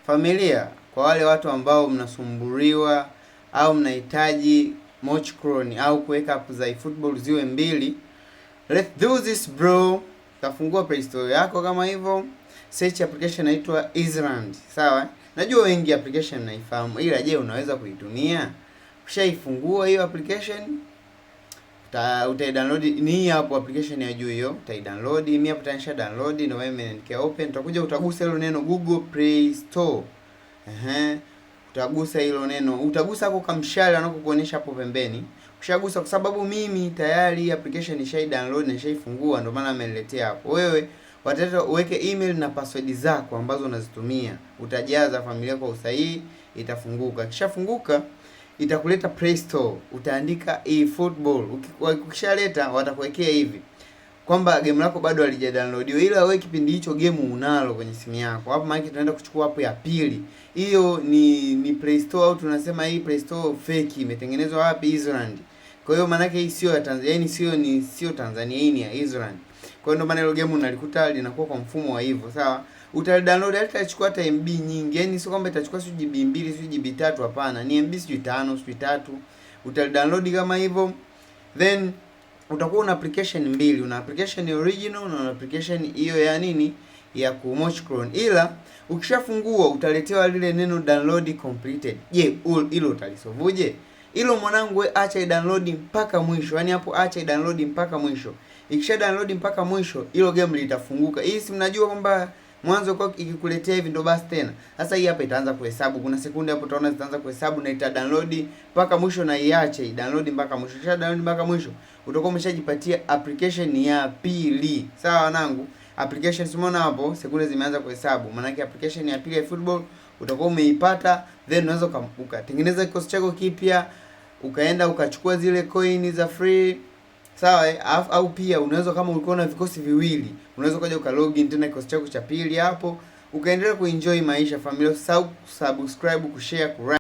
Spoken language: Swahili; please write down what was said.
Familia, kwa wale watu ambao mnasumbuliwa au mnahitaji Mochcron au kuweka app za eFootball ziwe mbili, let's do this bro. Tafungua Play Store yako kama hivyo, search application inaitwa Easyland. Sawa? Najua wengi application mnaifahamu, ila je, unaweza kuitumia? Ukishaifungua hiyo application, utaidownload. Ni hapo application ya juu hiyo, utaidownload. Mimi hapo tanisha download na wewe nikia open. Utakuja utagusa hilo neno Google Play Store. Utagusa hilo neno, utagusa hapo kamshale anakokuonyesha hapo pembeni. Ukishagusa, kwa sababu mimi tayari application nishai download na nishaifungua, ndio maana ameniletea hapo. Wewe wataka uweke email na password zako ambazo unazitumia, utajaza familia kwa usahihi, itafunguka. Kishafunguka itakuleta Play Store, utaandika eFootball. Ukishaleta watakuwekea hivi kwamba game lako bado halija downloadiwa, ila wewe kipindi hicho game unalo kwenye simu yako. Hapo maana tunaenda kuchukua hapo ya pili. Hiyo ni Play Store, au tunasema hii Play Store fake, imetengenezwa wapi? Easyland. Kwa hiyo maana yake hii sio ya Tanzania, yani sio Tanzania, hii ni ya Easyland. Kwa hiyo ndio maana ile game unalikuta linakuwa kwa mfumo wa hivyo, sawa? Utadownload, itachukua hata MB nyingi. Yaani sio kwamba itachukua sio GB 2, sio GB 3, hapana. Ni MB sio 5, sio 3. Utadownload kama hivyo. Then utakuwa una application mbili, una application original na una application hiyo ya nini, ya Mochcron. Ila ukishafungua utaletewa lile neno download completed. Je, hilo utalisovuje? Hilo mwanangu, we acha i-download mpaka mwisho. Yaani hapo acha i-download mpaka mwisho. Ikisha download mpaka mwisho, hilo game litafunguka. Hii si mnajua kwamba mwanzo kwa ikikuletea hivi ndo basi tena. Sasa hii hapa itaanza kuhesabu. Kuna sekunde hapo utaona zitaanza kuhesabu na ita download mpaka mwisho, na iache i-download mpaka mwisho. Kisha download mpaka mwisho, utakuwa umeshajipatia application ya pili. Sawa wanangu? Application umeona hapo sekunde zimeanza kuhesabu. Maana yake application ya pili ya football utakuwa umeipata, then unaweza ukatengeneza kikosi chako kipya, ukaenda ukachukua zile coin za free. Sawa, au pia unaweza kama ulikuwa na vikosi viwili, unaweza kuja ukalogin tena kikosi chako cha pili hapo, ukaendelea kuenjoy maisha familia. Subscribe, kushare,